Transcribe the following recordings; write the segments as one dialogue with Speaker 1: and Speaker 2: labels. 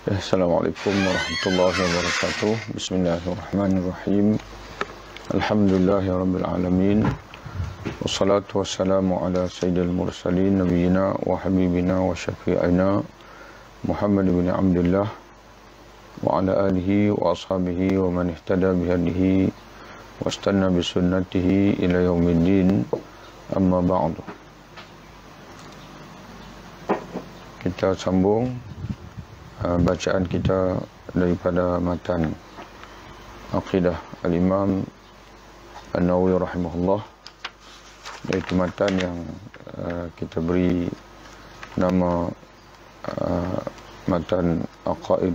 Speaker 1: Assalamualaikum warahmatullahi wabarakatuh. Bismillahirrahmanirrahim. Alhamdulillahirabbil alamin. Wassalatu wassalamu ala sayyidil mursalin nabiyina wa habibina wa syafi'ina Muhammad bin Abdullah wa ala alihi wa ashabihi wa man ihtada bihadihi wastanna bisunnatihi ila yaumiddin. Amma ba'du. Kita sambung bacaan kita daripada matan Aqidah Al-Imam An-Nawawi rahimahullah, iaitu matan yang kita beri nama matan Aqaid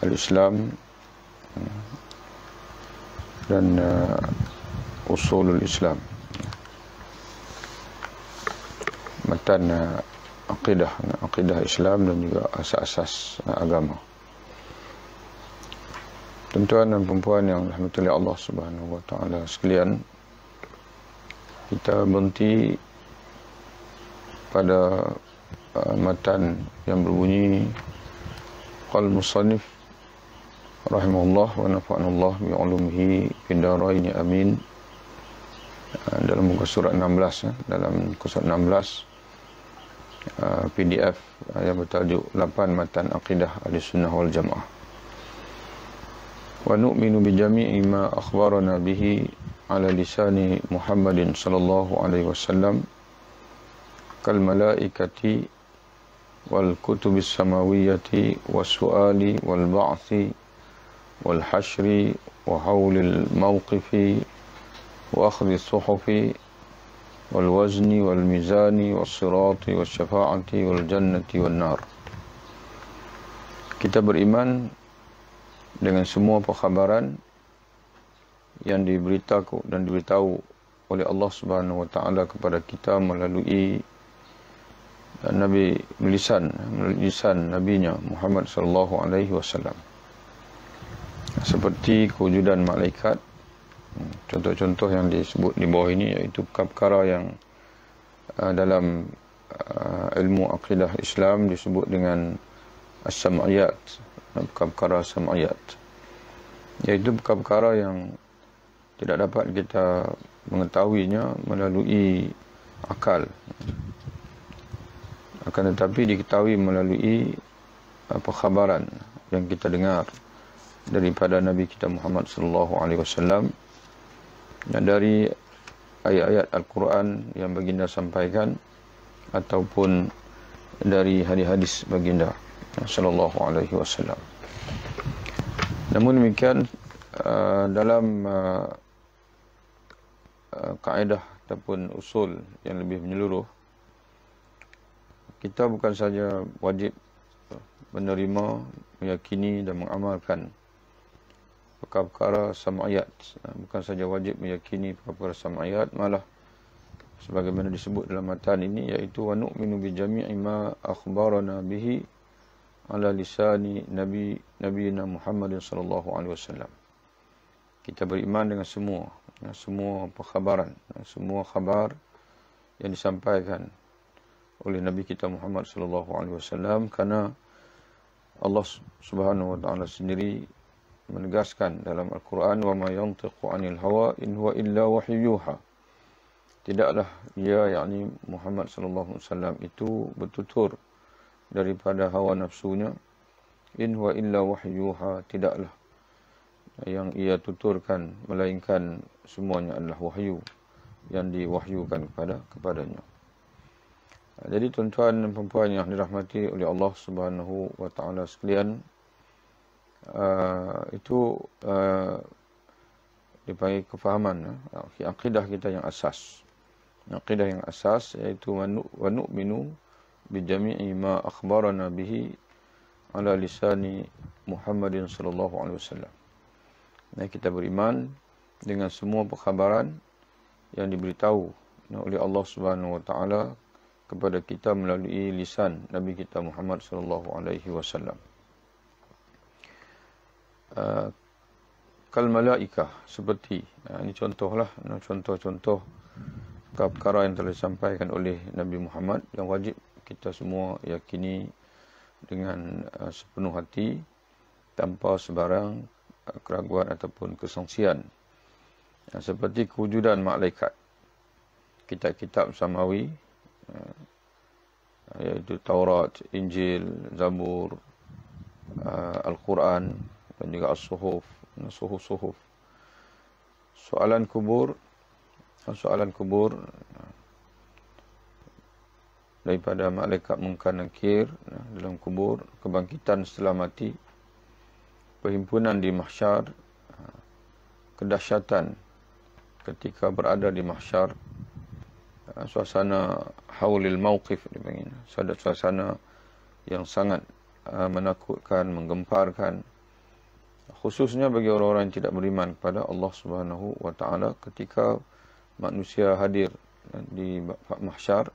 Speaker 1: Al-Islam dan Usulul Islam. Matan Aqidah Islam dan juga asas-asas agama. Tuan-tuan dan puan yang dirahmati Allah Subhanahu wa taala sekalian, kita berhenti pada matan yang berbunyi qal musannif rahimahullah wa nafa'anallah bi 'ulumihi fid dharain amin, dalam muka surat 16 dalam muka surat 16 PDF yang bertajuk 8 matan Aqidah Ahlussunnah wal Jamaah. Wa nu'minu bi jami'i ma akhbarana bihi ala lisani Muhammadin sallallahu alaihi wasallam kal malaikati wal kutubis samawiyyati was su'ali wal ba'thi wal hashri wa hawlil mawqifi wa akhdhi suhufi wal wazni wal mizani was sirati was syafa'ati wal jannati wan nar. Kita beriman dengan semua perkhabaran yang diberitahu dan diberitahu oleh Allah Subhanahu wa taala kepada kita melalui lisan nabinya Muhammad sallallahu alaihi wasallam, seperti kewujudan malaikat. Contoh-contoh yang disebut di bawah ini iaitu perkara yang dalam ilmu akidah Islam disebut dengan as-sam'iyat, perkara sam'iyat, iaitu perkara yang tidak dapat kita mengetahuinya melalui akal, akan tetapi diketahui melalui perkhabaran yang kita dengar daripada Nabi kita Muhammad sallallahu alaihi wasallam, dan dari ayat-ayat Al-Quran yang baginda sampaikan ataupun dari hadis-hadis baginda sallallahu alaihi wasallam. Namun demikian, dalam kaedah ataupun usul yang lebih menyeluruh, kita bukan saja wajib menerima, meyakini dan mengamalkan perkara sam'iyat, bukan saja wajib meyakini perkara sam'iyat, malah sebagaimana disebut dalam matan ini, iaitu wa nu'minu bi jami'i ma akhbarana bihi ala lisani nabiyina Muhammadin sallallahu alaihi wasallam. Kita beriman dengan semua perkhabaran, semua khabar yang disampaikan oleh Nabi kita Muhammad sallallahu alaihi wasallam, karena Allah Subhanahu wa taala sendiri menegaskan dalam Al-Quran, wa ma yantiqu 'anil hawa in huwa illa wahyu yuha. Tidaklah dia, yakni Muhammad sallallahu alaihi wasallam, itu bertutur daripada hawa nafsunya. In huwa illa wahyu yuha, tidaklah yang ia tuturkan melainkan semuanya adalah wahyu yang diwahyukan kepadanya. Jadi tuan-tuan dan puan yang dirahmati oleh Allah Subhanahu wa taala sekalian, itu dipanggil kefahaman akidah kita yang asas. Akidah yang asas iaitu wa nu'minu bi jami'i ma akhbarana bihi ala lisani Muhammadin sallallahu alaihi wasallam. Nah, kita beriman dengan semua perkhabaran yang diberitahu oleh Allah Subhanahu wa taala kepada kita melalui lisan Nabi kita Muhammad sallallahu alaihi wasallam. Kal malaikah, seperti ini contohlah, contoh-contoh perkara yang telah disampaikan oleh Nabi Muhammad yang wajib kita semua yakini dengan sepenuh hati tanpa sebarang keraguan ataupun kesangsian. Seperti kewujudan malaikat, kitab-kitab samawi, iaitu Taurat, Injil, Zabur, Al-Quran dan juga As-Suhuf, Suhuf. Soalan kubur daripada malaikat Munkar Nakir dalam kubur, kebangkitan setelah mati, perhimpunan di mahsyar, kedahsyatan ketika berada di mahsyar, suasana haulil mauqif dipanggil, suasana yang sangat menakutkan, menggemparkan, khususnya bagi orang-orang yang tidak beriman kepada Allah Subhanahu wa taala ketika manusia hadir di mahsyar,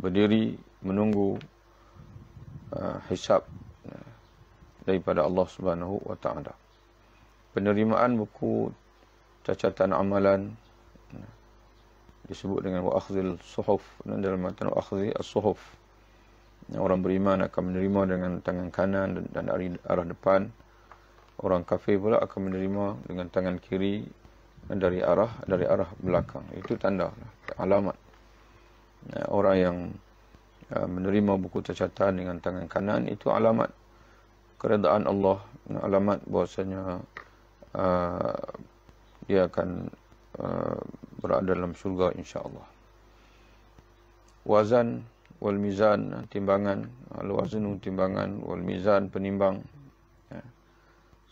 Speaker 1: berdiri menunggu hisab daripada Allah Subhanahu wa taala. Penerimaan buku catatan amalan disebut dengan wa akhdhil suhuf, dalam matan wa akhdhi as-suhuf. Orang beriman akan menerima dengan tangan kanan dan arah depan. Orang kafir pula akan menerima dengan tangan kiri dan dari arah belakang. Itu tanda, alamat. Orang yang menerima buku catatan dengan tangan kanan, itu alamat keredaan Allah, alamat bahwasanya dia akan berada dalam syurga insya-Allah. Wazan wal mizan, timbangan, al-waznu timbangan, wal mizan penimbang.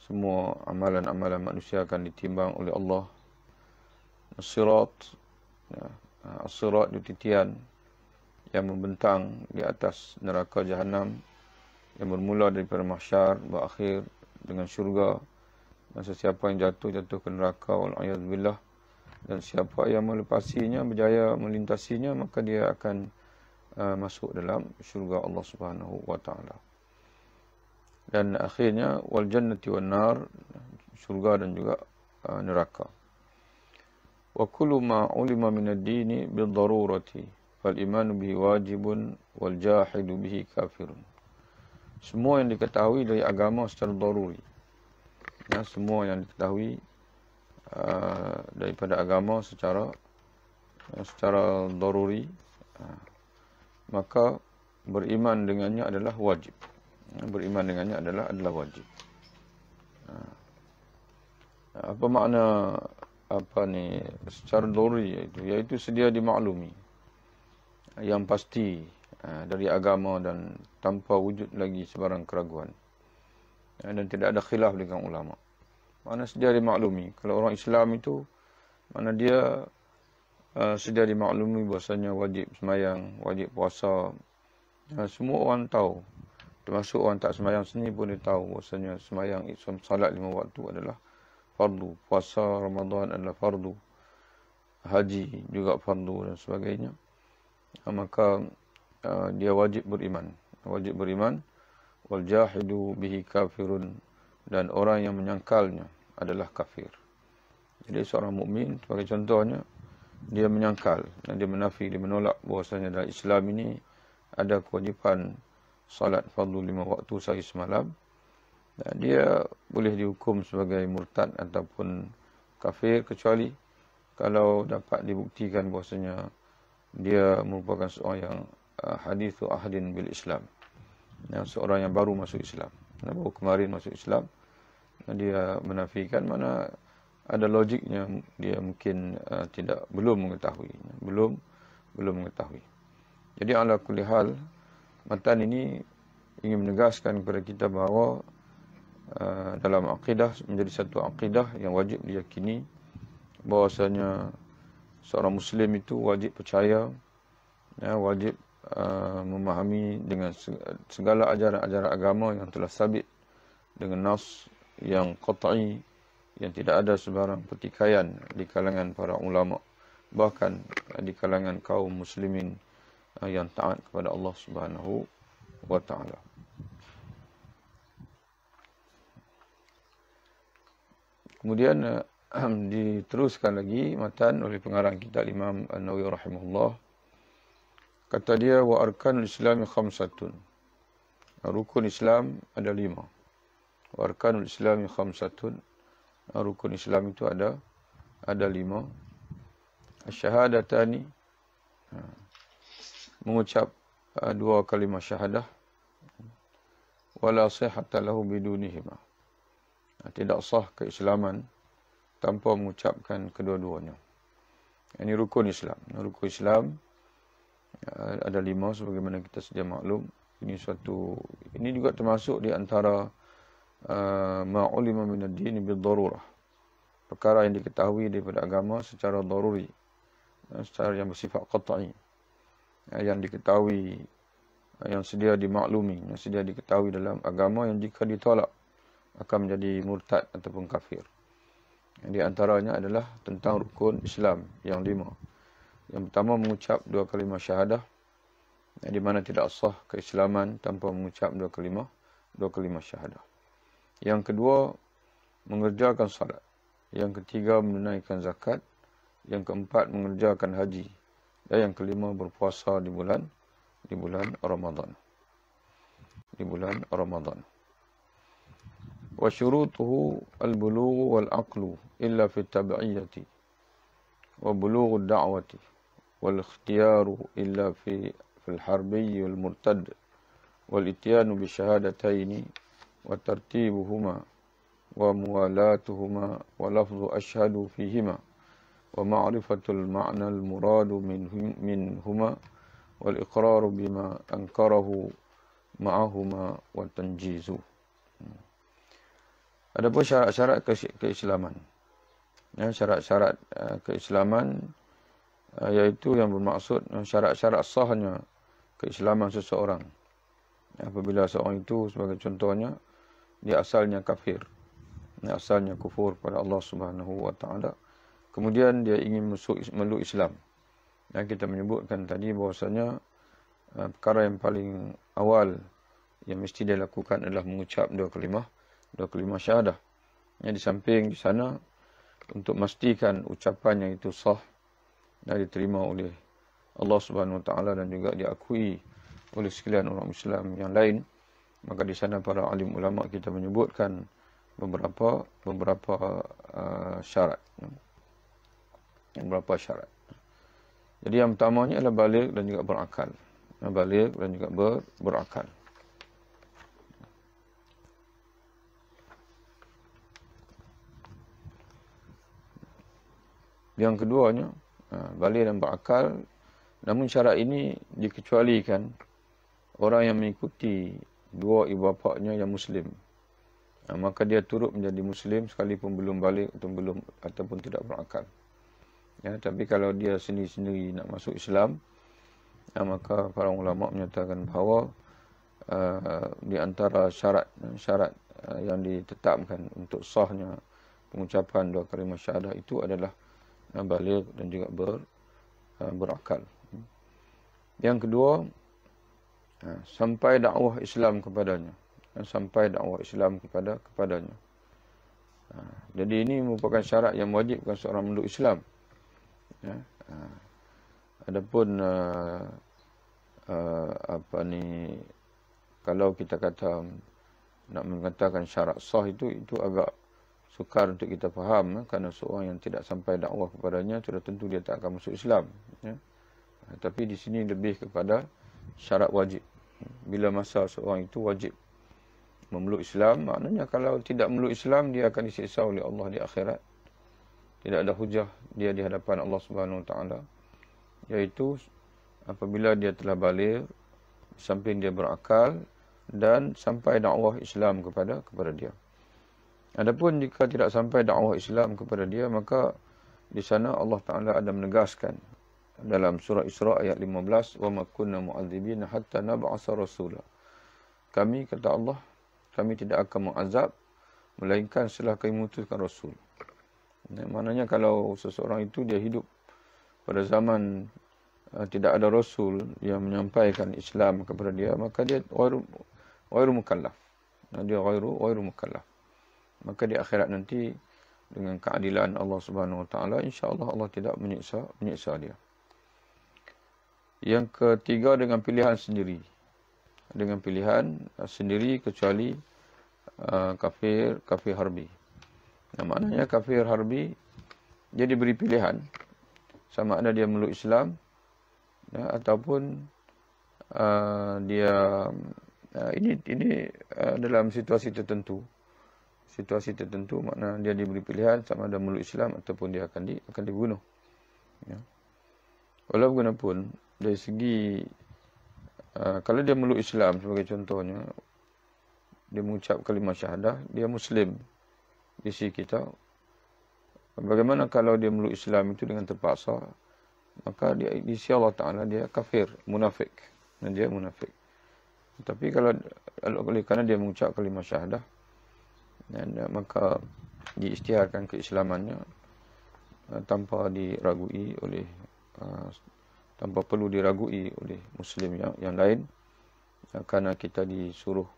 Speaker 1: Semua amalan-amalan manusia akan ditimbang oleh Allah. As-sirat, as-sirat itu titian yang membentang di atas neraka Jahannam, yang bermula daripada mahsyar berakhir dengan syurga. Dan sesiapa yang jatuh ke neraka, wal'iyadzubillah, dan siapa yang melepasinya, berjaya melintasinya, maka dia akan masuk dalam syurga Allah Subhanahu wa taala. Dan akhirnya wal jannati wan nar, syurga dan juga neraka. Wa kullu ma ulima min ad-dini bil darurati fal iman bihi wajibun wal jahidu bihi kafirun. Semua yang diketahui dari agama secara daruri, semua yang diketahui daripada agama secara daruri, maka beriman dengannya adalah wajib. Beriman dengannya adalah wajib. Apa makna secara daruri, iaitu sedia dimaklumi, yang pasti dari agama dan tanpa wujud lagi sebarang keraguan, dan tidak ada khilaf dengan ulama. Mana sedia dimaklumi. Kalau orang Islam itu, mana dia sedia dimaklumi bahasanya wajib sembahyang, wajib puasa. Semua orang tahu. Termasuk orang tak sembahyang sendiri pun dia tahu bahasanya sembahyang, salat 5 waktu adalah fardu. Puasa Ramadan adalah fardu. Haji juga fardu dan sebagainya. Maka dia wajib beriman. Wajib beriman. Wal jahidu bihi kafirun. Dan orang yang menyangkalnya adalah kafir. Jadi seorang mukmin, sebagai contohnya, dia menyangkal dan dia menafi, dia menolak bahwasanya dalam Islam ini ada kewajipan salat fardu 5 waktu sehari semalam. Dan dia boleh dihukum sebagai murtad ataupun kafir, kecuali kalau dapat dibuktikan bahwasanya dia merupakan seorang yang hadithu ahadin bil Islam, seorang yang baru masuk Islam, baru kemarin masuk Islam. Dia menafikan, mana ada logiknya, dia mungkin belum mengetahui. Jadi ala kulli hal, matan ini ingin menegaskan kepada kita bahawa dalam akidah, menjadi satu akidah yang wajib diyakini bahwasanya seorang Muslim itu wajib percaya, wajib memahami dengan segala ajaran-ajaran agama yang telah sabit dengan nas yang qat'i, yang tidak ada sebarang pertikaian di kalangan para ulama, bahkan di kalangan kaum muslimin yang taat kepada Allah Subhanahu wa taala. Kemudian diteruskan lagi matan oleh pengarang kita Imam An-Nawawi rahimahullah. Kata dia, wa arkanul Islam khamsatun. Rukun Islam ada 5. Arkanul Islami khamsatun. Rukun Islam itu ada 5. Asyahadatani, mengucap 2 kalimah syahadah. Wala sihhata lahu bidunihima. Tidak sah keislaman tanpa mengucapkan kedua-duanya. Ini rukun Islam. Rukun Islam ada 5 sebagaimana kita sedia maklum. Ini juga termasuk di antara ma'ulima min ad-din bid-darurah. Perkara yang diketahui daripada agama secara daruri, secara yang bersifat qat'i. Yang diketahui, yang sedia dimaklumi, yang sedia diketahui dalam agama, yang jika ditolak akan menjadi murtad ataupun kafir. Di antaranya adalah tentang rukun Islam yang 5. Yang pertama, mengucap 2 kalimah syahadah, di mana tidak sah keislaman tanpa mengucap 2 kalimah syahadah. Yang kedua, mengerjakan salat. Yang ketiga, menunaikan zakat. Yang keempat, mengerjakan haji. Dan yang kelima, berpuasa di bulan Ramadan. Di bulan Ramadan. Wa syurutuhu al-bulughu wal-aqlu illa fi at-tabi'iyyati. Wa bulughu ad-da'wati wal ikhtiyaru illa fi al-harbi wal-murtad wal ityanu bi syahadataini wa tartibuhuma wa muwalatuhuma wa lafdhu ashhadu fihima wa ma'rifatul ma'na al-muradu minhuma wal iqraru bima ankarahu ma'ahuma wa tanjizu. Adapun syarat-syarat keislaman. Syarat-syarat keislaman iaitu yang bermaksud syarat-syarat sahnya keislaman seseorang. Apabila seorang itu sebagai contohnya dia asalnya kafir, dia asalnya kufur pada Allah Subhanahu wa taala, kemudian dia ingin meluk Islam. Dan kita menyebutkan tadi bahwasanya perkara yang paling awal yang mesti dia lakukan adalah mengucap 2 kalimah syahadah. Yang di samping di sana untuk memastikan ucapannya itu sah dan diterima oleh Allah Subhanahu wa taala dan juga diakui oleh sekalian orang Islam yang lain, maka di sana para alim ulama kita menyebutkan beberapa syarat. Beberapa syarat. Jadi yang pertamanya adalah baligh dan juga berakal. Baligh dan juga berakal. Yang keduanya, baligh dan berakal. Namun syarat ini dikecualikan orang yang mengikuti 2 ibu bapanya yang Muslim. Maka dia turut menjadi Muslim sekalipun belum baligh ataupun tidak berakal. Ya, tapi kalau dia sendiri-sendiri nak masuk Islam, maka para ulama menyatakan bahawa di antara syarat yang ditetapkan untuk sahnya pengucapan 2 kalimah syahadah itu adalah baligh dan juga berakal. Yang kedua, sampai dakwah Islam kepadanya. Sampai dakwah Islam kepadanya. Jadi ini merupakan syarat yang mewajibkan seorang meluk Islam. Ya. Adapun kalau kita kata nak mengatakan syarat sah itu agak sukar untuk kita faham, kerana seorang yang tidak sampai dakwah kepadanya sudah tentu dia tak akan masuk Islam. Ya. Tapi di sini lebih kepada syarat wajib. Bila masa seorang itu wajib memeluk Islam, maknanya kalau tidak memeluk Islam dia akan disiksa oleh Allah di akhirat. Tidak ada hujah dia di hadapan Allah Subhanahu wa taala, iaitu apabila dia telah baligh, samping dia berakal dan sampai dakwah Islam kepada dia. Adapun jika tidak sampai dakwah Islam kepada dia, maka di sana Allah Taala ada menegaskan dalam surah Isra ayat 15, wa ma kunna mu'adzibina hatta nab'atha rasula. Kami, kata Allah, kami tidak akan mengazab melainkan setelah kami mengutuskan rasul. Maknanya kalau seseorang itu dia hidup pada zaman tidak ada rasul yang menyampaikan Islam kepada dia, maka dia ghairu mukallaf. Dia ghairu mukallaf. Maka di akhirat nanti dengan keadilan Allah Subhanahu wa taala, insya-Allah Allah tidak menyiksa dia. Yang ketiga, dengan pilihan sendiri. dengan pilihan sendiri kecuali kafir harbi. Nah, maknanya kafir harbi dia diberi pilihan sama ada dia meluk Islam ya, ataupun dia ini dalam situasi tertentu. Situasi tertentu makna dia diberi pilihan sama ada meluk Islam ataupun dia akan dibunuh. Ya. Walau bagaimanapun dari segi kalau dia meluk Islam sebagai contohnya, dia mengucap kalimah syahadah, dia Muslim di sisi kita. Bagaimana kalau dia meluk Islam itu dengan terpaksa, maka dia di sisi Allah Ta'ala dia kafir, munafik. Dan dia munafik. Tapi kalau kerana dia mengucap kalimah syahadah, dan maka diisytiharkan keislamannya tanpa diragui oleh tanpa perlu diragui oleh Muslim yang lain, kerana kita disuruh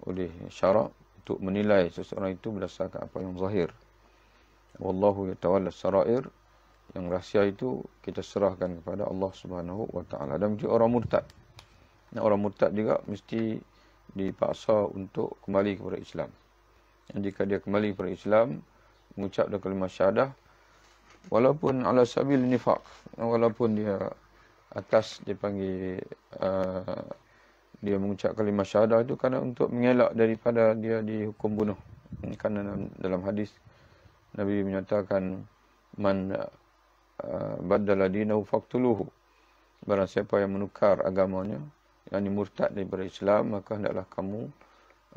Speaker 1: oleh syarak untuk menilai seseorang itu berdasarkan apa yang zahir. Wallahu yatawalla sarair, yang rahsia itu kita serahkan kepada Allah Subhanahu wa taala. Dan juga orang murtad. Nah, orang murtad juga mesti dipaksa untuk kembali kepada Islam. Dan jika dia kembali kepada Islam, mengucap kalimah syahadah, walaupun ala sabil nifaq, walaupun dia atas dipanggil dia mengucap kalimah syahadah itu kerana untuk mengelak daripada dia dihukum bunuh. Kerana dalam hadis Nabi menyatakan man badala dinahu faqtuluhu, barang siapa yang menukar agamanya, yang murtad daripada Islam, maka hendaklah kamu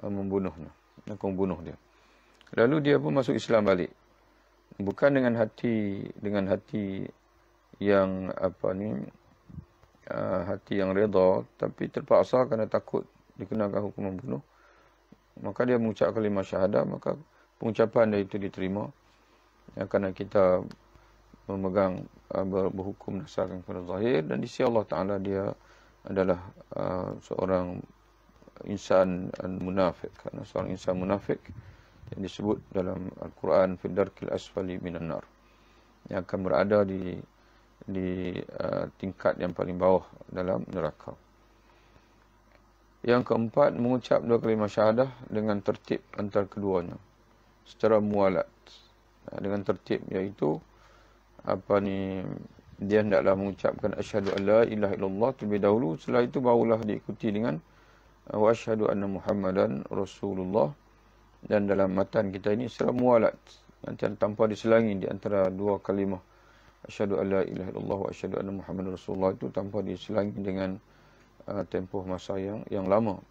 Speaker 1: membunuhnya. Aku membunuh dia. Lalu dia pun masuk Islam balik. Bukan dengan hati yang hati yang redha, tapi terpaksa kerana takut dikenakan hukum membunuh. Maka dia mengucap kalimah syahadah, maka pengucapan dia itu diterima. Ya, kerana kita memegang berhukum berdasarkan kepada zahir, dan di sisi Allah Ta'ala dia adalah seorang insan munafik. Kerana seorang insan munafik yang disebut dalam Al-Quran fi darkil asfali minan nar, yang akan berada di tingkat yang paling bawah dalam neraka. Yang keempat, mengucap dua kalimah syahadah dengan tertib antara keduanya secara mualat. Dengan tertib, iaitu dia hendaklah mengucapkan asyhadu an la ilaha illallah terlebih dahulu, setelah itu barulah diikuti dengan wa asyhadu anna Muhammadan Rasulullah. Dan dalam matan kita ini secara mualat, tanpa diselangi di antara dua kalimah asyhadu an la ilaha illallah wa asyhadu anna Muhammadan Rasulullah itu tanpa diselangi dengan tempoh masa yang lama.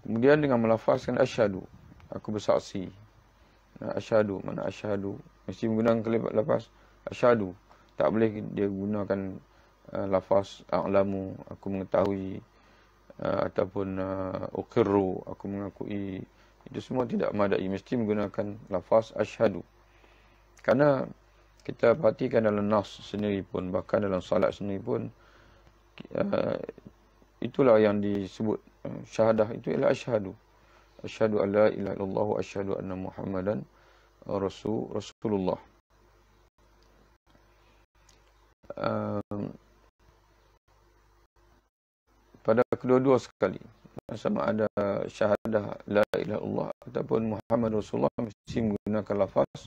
Speaker 1: Kemudian dengan melafazkan asyhadu, aku bersaksi. Nah, asyhadu, mana asyhadu mesti menggunakan kalimah lafaz asyhadu. Tak boleh dia gunakan lafaz a'lamu, aku mengetahui, ataupun uqirru, aku mengakui. Itu semua tidak madai, mesti menggunakan lafaz asyhadu. Karena kita perhatikan dalam nas sendiri pun, bahkan dalam salat sendiri pun, itulah yang disebut syahadah itu ialah asyhadu. Asyhadu an la ilaha illallah wa asyhadu anna Muhammadan Rasulullah. Pada kedua-dua sekali, sama ada syahadah la ilaha illallah ataupun Muhammad Rasulullah, mesti menggunakan lafaz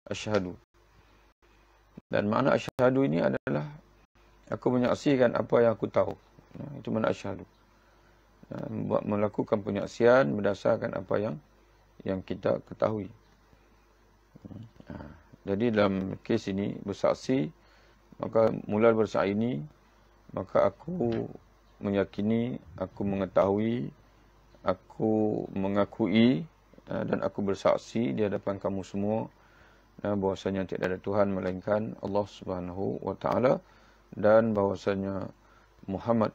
Speaker 1: asyhadu. Dan makna asyhadu ini adalah aku menyaksikan apa yang aku tahu. Itu makna asyhadu. Melakukan penyaksian berdasarkan apa yang kita ketahui. Jadi dalam kes ini bersaksi, maka mula bersaksi ini, maka aku meyakini, aku mengetahui, aku mengakui, dan aku bersaksi di hadapan kamu semua bahwasanya tidak ada Tuhan melainkan Allah Subhanahu wa taala, dan bahwasanya Muhammad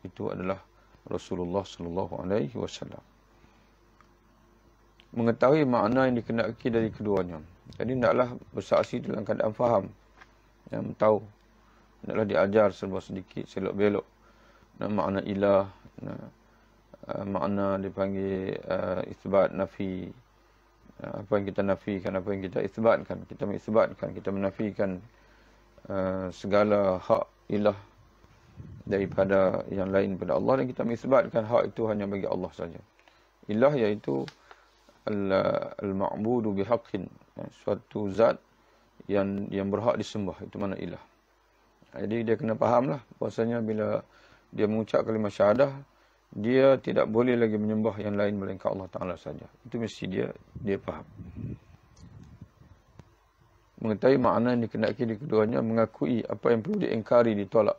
Speaker 1: itu adalah Rasulullah sallallahu alaihi wasallam. Mengetahui makna yang dikehendaki dari keduanya. Jadi hendaklah bersaksi dalam keadaan faham, yang tahu. Hendaklah diajar serba sedikit, selok-belok. Makna ilah, makna dipanggil isbat, nafi. Apa yang kita nafikan, apa yang kita isbatkan. Kita mengisbatkan, kita menafikan segala hak ilah daripada yang lain pada Allah, dan kita mengisbatkan hak itu hanya bagi Allah saja. Ilah iaitu al-ma'budu bihaqqin, suatu zat yang berhak disembah, itu mana ilah. Jadi dia kena fahamlah bahasanya bila dia mengucap kalimah syahadah, dia tidak boleh lagi menyembah yang lain melainkan Allah Ta'ala saja. Itu mesti dia faham. Mengetahui makna yang dikehendaki di keduanya, mengakui apa yang perlu diingkari, ditolak.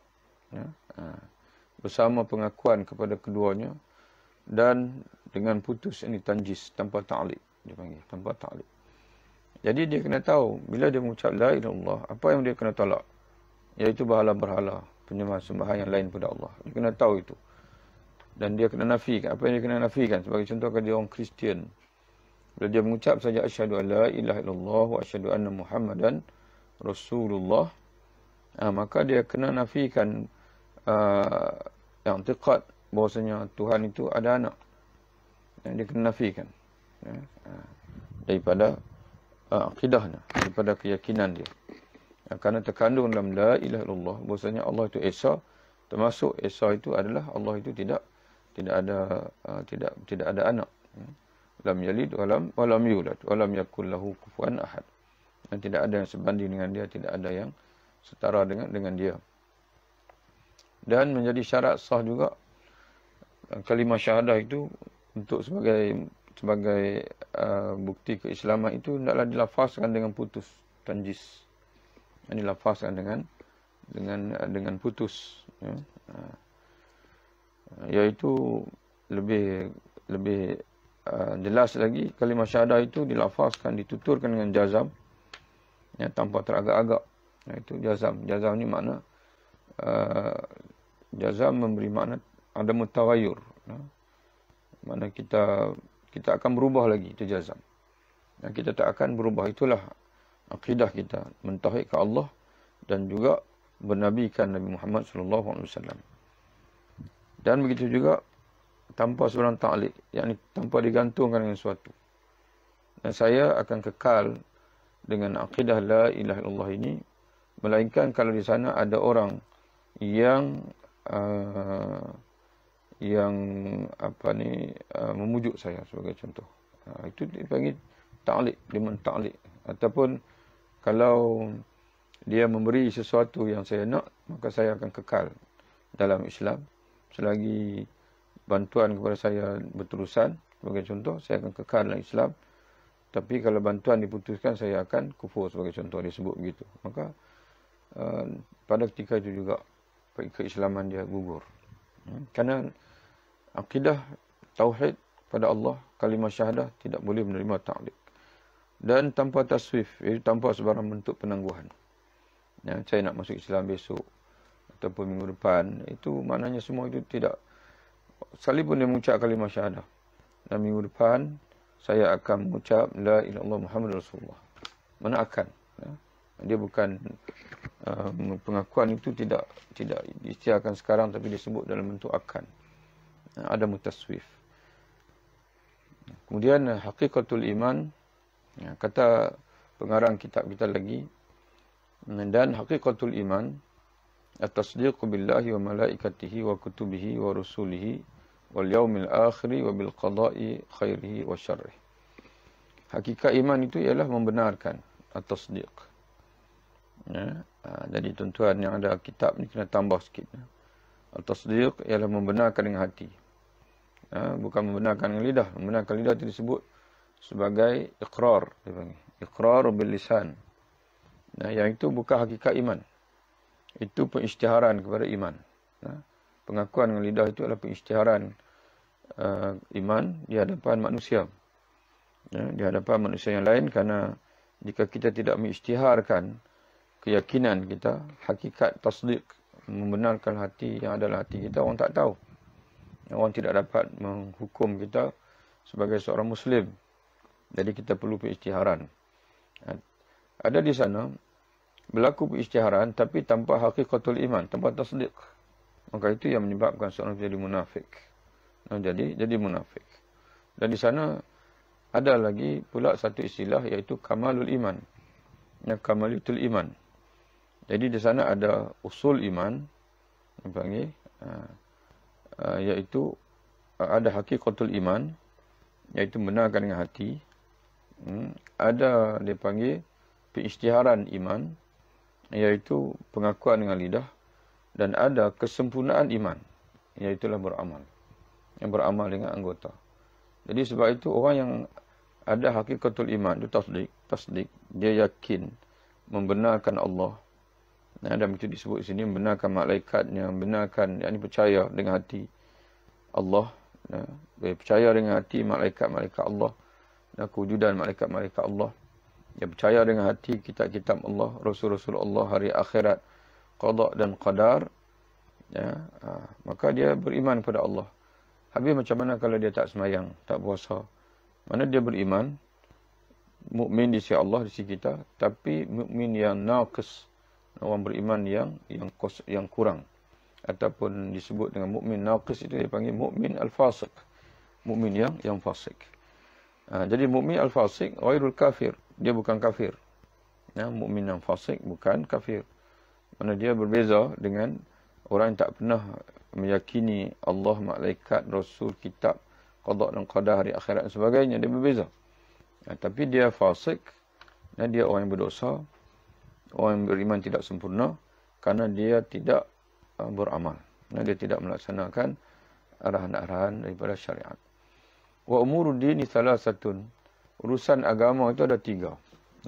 Speaker 1: Ya. Bersama pengakuan kepada keduanya, dan dengan putus ini tanjis, tanpa ta'liq, dia panggil, tanpa ta'liq. Jadi dia kena tahu, bila dia mengucap la ilaha illallah, apa yang dia kena tolak? Iaitu berhala-berhala, penyembah-sembahan yang lain pada Allah. Dia kena tahu itu. Dan dia kena nafikan. Apa yang dia kena nafikan? Sebagai contoh, kalau dia orang Kristian, bila dia mengucap saja asyhadu an la ilaha illallah wa asyhadu anna Muhammadan Rasulullah, maka dia kena nafikan i'tiqad bahwasanya Tuhan itu ada anak. Yang dia kena nafikan daripada akidahnya, daripada keyakinan dia. Kerana terkandung dalam la ilaha illallah bahwasanya Allah itu esa, termasuk esa itu adalah Allah itu tidak ada anak. Lam yalid wa lam yulad wa lam yakul lahu kufuwan ahad. Dan tidak ada yang sebanding dengan dia, tidak ada yang setara dengan dia. Dan menjadi syarat sah juga kalimah syahadah itu untuk sebagai bukti keislaman itu hendaklah dilafazkan dengan putus, tanjis. Yang dilafazkan dengan putus, ya. Iaitu lebih jelas lagi, kalimah syahadah itu dilafazkan, dituturkan dengan jazam, ya, tanpa teragak-agak. Itu jazam. Jazam ni makna jazam memberi makna ada mutawayur. Ya. Makna kita akan berubah lagi, itu jazam. Kita tak akan berubah. Itulah akidah kita, mentauhidkan Allah dan juga bernabikan Nabi Muhammad SAW. Dan begitu juga tanpa sebarang ta'liq, yakni tanpa digantungkan dengan sesuatu. Dan saya akan kekal dengan akidah la ilaha illallah ini, melainkan kalau di sana ada orang yang memujuk saya sebagai contoh. Itu dipanggil ta'liq, dia menta'liq. Ataupun kalau dia memberi sesuatu yang saya nak, maka saya akan kekal dalam Islam. Selagi bantuan kepada saya berterusan, sebagai contoh, saya akan kekal dalam Islam. Tapi kalau bantuan diputuskan, saya akan kufur, sebagai contoh, dia sebut begitu. Maka pada ketika itu juga keislaman dia gugur. Kerana akidah tauhid pada Allah, kalimah syahadah, tidak boleh menerima ta'liq. Dan tanpa taswif, iaitu tanpa sebarang bentuk penangguhan. Ya, saya nak masuk Islam besok ataupun minggu depan, itu maknanya semua itu tidak. Sekalipun dia mengucap kalimah syahadah, dan minggu depan saya akan mengucap la ilaha illallah Muhammad Rasulullah. Mana akan? Ya. Dia bukan pengakuan itu tidak diistiakan sekarang, tapi disebut dalam bentuk akan. Ada mutaswif. Kemudian haqiqatul iman, ya, kata pengarang kitab kita lagi, dan haqiqatul iman at-tasdiqu billahi wa malaikatihi wa kutubihi wa rusulihi wal yaumil akhir wa bil qada'i khairihi wa syarrihi. Hakikat iman itu ialah membenarkan, at-tasdiq. Ya, jadi tuan-tuan yang ada kitab ni kena tambah sikit. Ya. At-tasdiq ialah membenarkan dengan hati. Ya, bukan membenarkan dengan lidah. Membenarkan lidah itu disebut sebagai iqrar, dipanggil. Iqrar bil lisan. Nah, yang itu bukan hakikat iman. Itu pengisytiharan kepada iman. Nah, pengakuan dengan lidah itu adalah pengisytiharan iman di hadapan manusia. Ya, di hadapan manusia yang lain, kerana jika kita tidak mengisytiharkan keyakinan kita, hakikat tasdiq, membenarkan hati yang adalah hati kita, orang tak tahu. Orang tidak dapat menghukum kita sebagai seorang Muslim. Jadi kita perlu pengisytiharan. Ada di sana berlaku pengisytiharan tapi tanpa hakikatul iman, tanpa tasdiq. Maka itu yang menyebabkan seorang jadi munafik. Jadi munafik. Dan di sana ada lagi pula satu istilah, iaitu kamalul iman. Ya, kamalitul iman. Jadi di sana ada usul iman, dipanggil iaitu ada hakikatul iman, iaitu benarkan dengan hati. Ada dipanggil pengisytiharan iman, iaitu pengakuan dengan lidah, dan ada kesempurnaan iman, iaitulah beramal. Yang beramal dengan anggota. Jadi sebab itu orang yang ada hakikatul iman itu tasdik, dia yakin membenarkan Allah. Dan itu disebut di sini membenarkan malaikatnya, membenarkan, yakni percaya dengan hati Allah, dia percaya dengan hati malaikat-malaikat Allah dan kewujudan malaikat-malaikat Allah. Dia percaya dengan hati kitab-kitab Allah, rasul-rasul Allah, hari akhirat, qada dan qadar. Maka dia beriman kepada Allah. Habis macam mana kalau dia tak semayang, tak puasa? Mana dia beriman, mukmin di sisi Allah, di sisi kita, tapi mukmin yang naqis, orang beriman yang kurang, ataupun disebut dengan mukmin naqis, itu dipanggil mukmin al-fasiq, mukmin yang fasik. Jadi mukmin al-fasiq ghairul kafir, dia bukan kafir. Mukmin yang fasik bukan kafir. Mana dia berbeza dengan orang yang tak pernah meyakini Allah, malaikat, rasul, kitab, qada dan qadar, hari akhirat dan sebagainya. Dia berbeza. Tapi dia fasik, dan dia orang yang berdosa, orang yang beriman tidak sempurna, karena dia tidak beramal. Dia tidak melaksanakan arahan-arahan daripada syariat. Wa umurud dini salasatun. Urusan agama itu ada 3.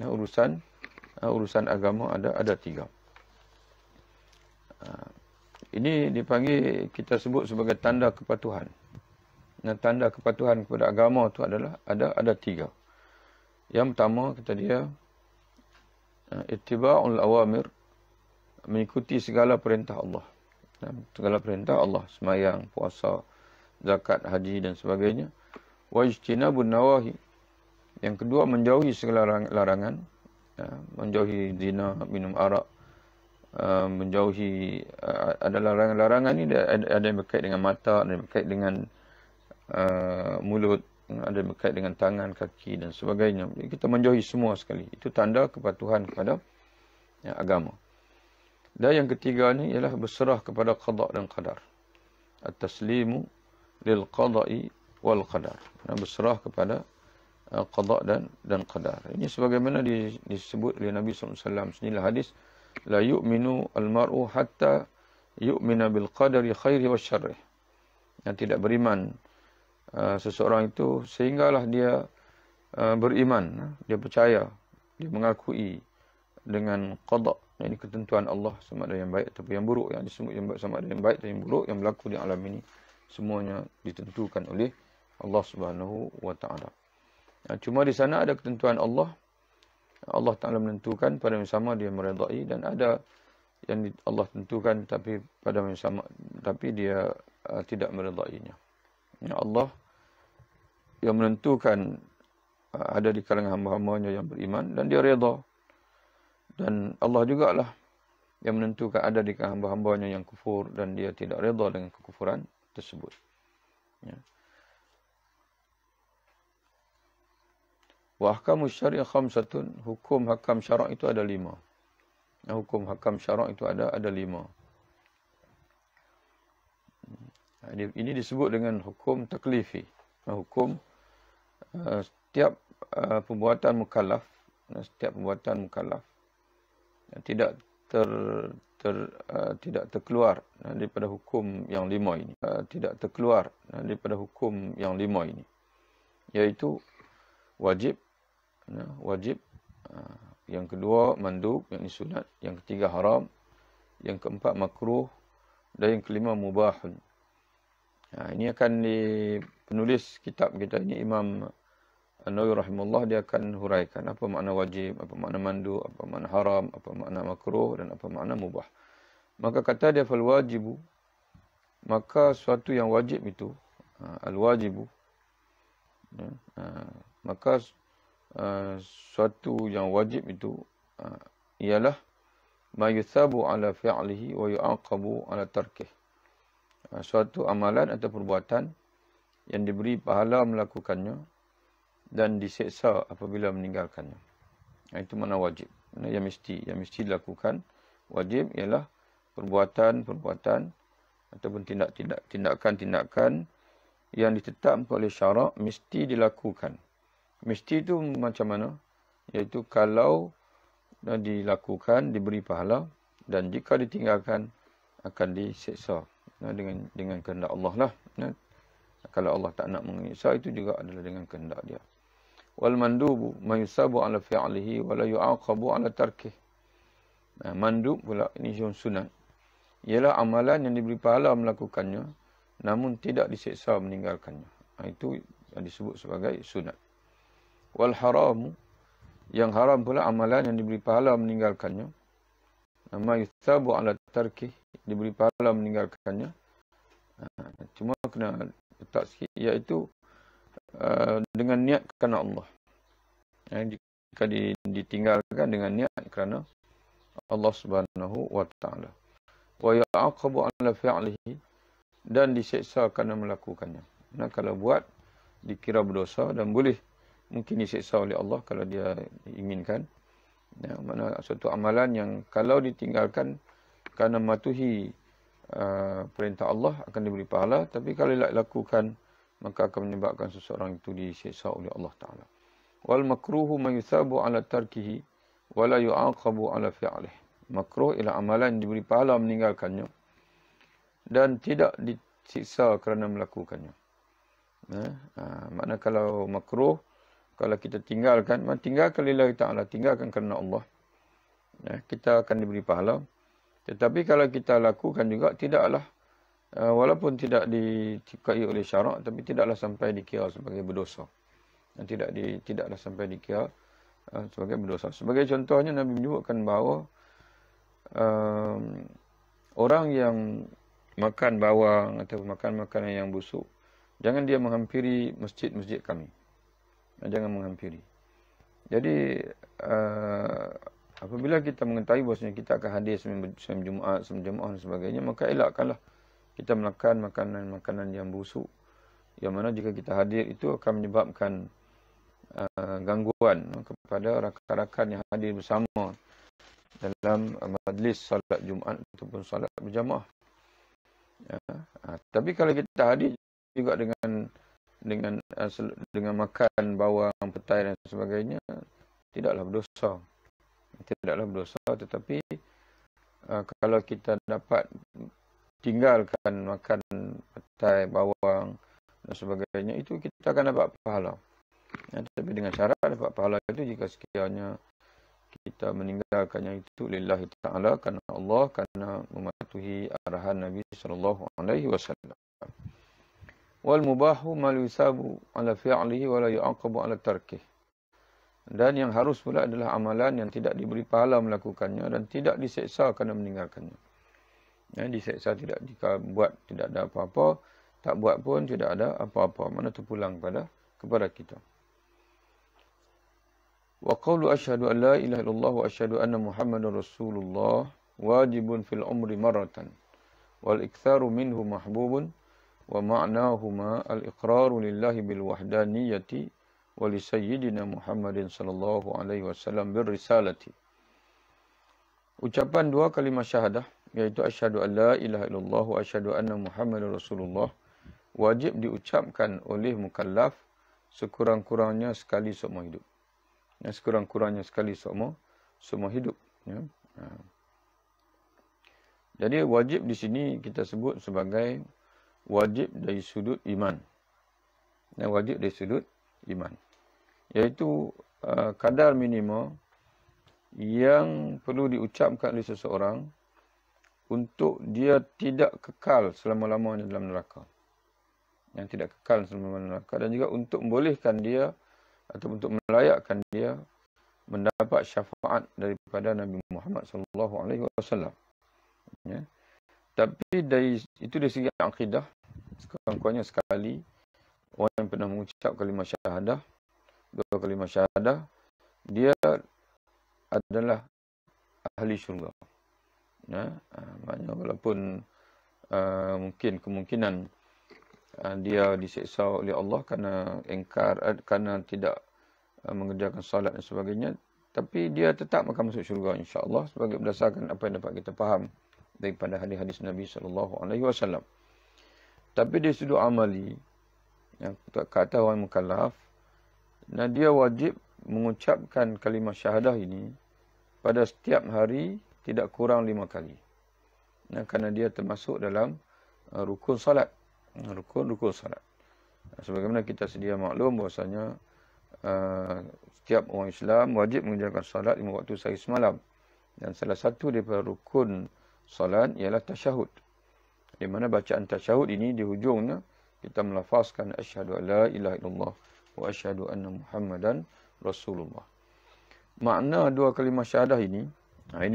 Speaker 1: Urusan agama ada 3. Ini dipanggil, kita sebut sebagai tanda kepatuhan. Tanda kepatuhan kepada agama itu adalah ada 3. Yang pertama kata dia ittiba'ul awamir, mengikuti segala perintah Allah. Segala perintah Allah, semayang, puasa, zakat, haji dan sebagainya. Wa ijtinabun nawahi. Yang kedua, menjauhi segala larangan, menjauhi zina, minum arak, menjauhi ada larangan-larangan ni, ada yang berkait dengan mata, ada yang berkait dengan mulut, ada yang berkait dengan tangan, kaki dan sebagainya. Jadi kita menjauhi semua sekali. Itu tanda kepatuhan kepada agama. Dan yang ketiga ni ialah berserah kepada qada dan qadar. At-taslimu lil qada'i wal qadar. Berserah kepada qada dan qadar. Ini sebagaimana disebut oleh Nabi SAW. Inilah hadis, la yu'minu al-mar'u hatta yu'mina bil qadari khairi wa syarrih. Yang tidak beriman seseorang itu sehinggalah dia beriman, dia percaya, dia mengakui dengan qada, ini ketentuan Allah, sama ada yang baik ataupun yang buruk. Yang disebut yang baik, sama ada yang baik dan yang buruk yang berlaku di alam ini, semuanya ditentukan oleh Allah Subhanahu wa taala. Cuma di sana ada ketentuan Allah. Allah Ta'ala menentukan, pada yang sama dia meredai, dan ada yang Allah tentukan tapi pada yang sama tapi dia tidak meredainya. Allah yang menentukan ada di kalangan hamba-hambanya yang beriman dan dia redha. Dan Allah jugalah yang menentukan ada di kalangan hamba-hambanya yang kufur dan dia tidak redha dengan kekufuran tersebut. Wa ahkamus syariah khamsatun, hukum hakam syarak itu ada 5. Hukum hakam syarak itu ada 5. Ini disebut dengan hukum taklifi. Hukum setiap perbuatan mukallaf, tidak terkeluar daripada hukum yang 5 ini. Tidak terkeluar daripada hukum yang 5 ini. Yaitu wajib, yang kedua mandub, yang ini sunat, yang ketiga haram, yang keempat makruh, dan yang kelima mubahun. Ini akan penulis kitab kita ini, Imam An-Nawawi rahimahullah, dia akan huraikan apa makna wajib, apa makna mandub, apa makna haram, apa makna makruh dan apa makna mubah. Maka kata dia fal wajibu, maka suatu yang wajib itu al-wajibu, maka suatu yang wajib itu ialah ma yuthabu ala fi'lihi wa yu'aqabu ala tarkih. Suatu amalan atau perbuatan yang diberi pahala melakukannya dan diseksa apabila meninggalkannya. Itu makna wajib. Yang mesti dilakukan. Wajib ialah perbuatan-perbuatan ataupun tindakan-tindakan yang ditetapkan oleh syarak mesti dilakukan. Mesti itu macam mana? Iaitu kalau dilakukan diberi pahala dan jika ditinggalkan akan diseksa dengan kehendak Allah lah. Kalau Allah tak nak mengiksa itu juga adalah dengan kehendak dia. Wal mandubu ma yusabu ala fi'lihi wa la yu'aqabu ala tarkih. Mandub pula ini sunat. Ialah amalan yang diberi pahala melakukannya namun tidak diseksa meninggalkannya. Itu yang disebut sebagai sunat. Wal haramu, yang haram pula amalan yang diberi pahala meninggalkannya. Ma yusabu ala tarkih, diberi pahala meninggalkannya. Cuma kena letak sikit, iaitu dengan niat kerana Allah. Jika ditinggalkan dengan niat kerana Allah Subhanahu wa taala. Wa ya'aqabu 'ala fi'lihi, dan diseksa kerana melakukannya. Kalau buat dikira berdosa dan boleh mungkin diseksa oleh Allah kalau dia inginkan. Mana suatu amalan yang kalau ditinggalkan kerana mematuhi perintah Allah akan diberi pahala, tapi kalau dilakukan maka akan menyebabkan seseorang itu diseksa oleh Allah Ta'ala. Wal makruhu ma yusabu ala tarkihi wa la yu'aqabu ala fi'lihi. Makruh ialah amalan yang diberi pahala meninggalkannya dan tidak disiksa kerana melakukannya. Makna kalau makruh, kalau kita tinggalkan, tinggalkan lillahi ta'ala, tinggalkan kerana Allah, kita akan diberi pahala. Tetapi kalau kita lakukan juga, tidaklah, walaupun tidak disukai oleh syarak, tapi tidaklah sampai dikira sebagai berdosa. Tidaklah sampai dikira sebagai berdosa. Sebagai contohnya, Nabi menyebutkan bahawa orang yang makan bawang atau makan makanan yang busuk, jangan dia menghampiri masjid-masjid kami. Jangan menghampiri. Jadi apabila kita mengetahui bahawasanya kita akan hadir sembahyang Jumaat, sembahyang dan sebagainya, maka elakkanlah kita makan makanan-makanan yang busuk. Yang mana jika kita hadir itu akan menyebabkan gangguan kepada rakan-rakan yang hadir bersama dalam majlis salat Jumaat ataupun salat berjamaah. Tapi kalau kita hadir juga dengan makan bawang, petai dan sebagainya, tidaklah berdosa. Tetapi kalau kita dapat tinggalkan makan petai, bawang dan sebagainya, itu kita akan dapat pahala. Tapi dengan syarat dapat pahala itu jika sekiranya kita meninggalkannya itu lillahi ta'ala, kerana Allah, kerana mematuhi arahan Nabi SAW. Wal mubahu ma yusabu ala fi'lihi wa la yu'aqabu ala tarkih. Dan yang harus pula adalah amalan yang tidak diberi pahala melakukannya dan tidak diseksa kerana meninggalkannya. Diseksa tidak jika buat tidak ada apa-apa, tak buat pun tidak ada apa-apa. Mana terpulang kepada kita. Wa qawlu asyhadu an la ilaha illallah wa asyhadu anna Muhammadar Rasulullah wajibun fil umri marratan wal iktsaru minhu mahbubun wa ma'nahuma al-iqraru lillahi bil wahdaniyati wa li sayyidina Muhammadin sallallahu alaihi wasallam bir risalati. Ucapan dua kalimah syahadah, iaitu asyhadu an la ilaha illallah wa asyhadu anna Muhammadar Rasulullah, wajib diucapkan oleh mukallaf sekurang-kurangnya sekali seumur hidup. Sekurang-kurangnya sekali seumur hidup. Jadi wajib di sini kita sebut sebagai wajib dari sudut iman. Wajib dari sudut iman. Iaitu kadar minima yang perlu diucapkan oleh seseorang untuk dia tidak kekal selama-lamanya dalam neraka. Yang tidak kekal selama-lamanya dalam neraka. Dan juga untuk membolehkan dia atau untuk melayakkan dia mendapat syafaat daripada Nabi Muhammad SAW. Tapi dari segi akidah, sekurang-kurangnya sekali orang yang pernah mengucap kalimah syahadah, dua kalimah syahadah, dia adalah ahli syurga. Maknanya walaupun mungkin kemungkinan dia diseksa oleh Allah kerana engkar, kerana tidak mengerjakan salat dan sebagainya, tapi dia tetap akan masuk syurga insya-Allah sebagai berdasarkan apa yang dapat kita faham daripada hadis-hadis Nabi SAW. Tapi dari sudut amali, yang kata orang mukallaf, nah dia wajib mengucapkan kalimah syahadah ini pada setiap hari tidak kurang 5 kali. Nah, kerana dia termasuk dalam rukun salat. Rukun salat. Sebagaimana kita sedia maklum bahwasanya setiap orang Islam wajib mengerjakan salat 5 waktu sehari semalam. Dan salah satu daripada rukun salat ialah tasyahud. Di mana bacaan tasyahud ini di hujungnya kita melafazkan asyhadu alla ilaha illallah wa asyhadu anna Muhammadan Rasulullah. Makna dua kalimah syahadah ini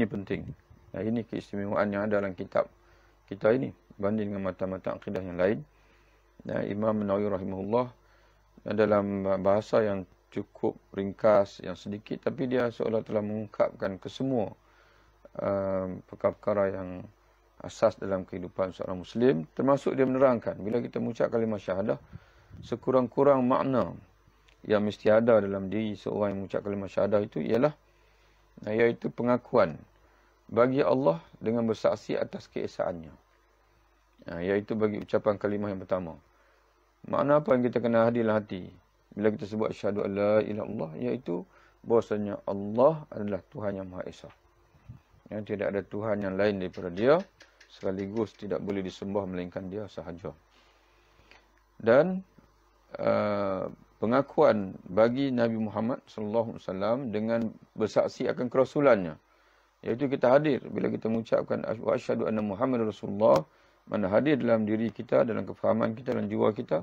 Speaker 1: penting. Nah, ini keistimewaan yang ada dalam kitab kita ini berbanding dengan mata-mata akidah yang lain. Nah, Imam Nawawi rahimahullah dalam bahasa yang cukup ringkas, yang sedikit, tapi dia seolah telah mengungkapkan kesemua perkara-perkara yang asas dalam kehidupan seorang Muslim. Termasuk dia menerangkan bila kita mengucap kalimah syahadah, sekurang-kurang makna yang mesti ada dalam diri seorang yang mengucap kalimah syahadah itu ialah iaitu pengakuan bagi Allah dengan bersaksi atas keesaannya. Iaitu bagi ucapan kalimah yang pertama. Makna apa yang kita kena hadir dalam hati bila kita sebut asyhadu alla ilaha illallah, iaitu bahwasanya Allah adalah Tuhan yang Maha Esa. Yang tidak ada Tuhan yang lain daripada Dia, sekaligus tidak boleh disembah melainkan Dia sahaja. Dan pengakuan bagi Nabi Muhammad SAW dengan bersaksi akan kerasulannya. Iaitu kita hadir bila kita mengucapkan asyhadu anna Muhammadar Rasulullah, mana hadir dalam diri kita, dalam kefahaman kita, dalam jiwa kita,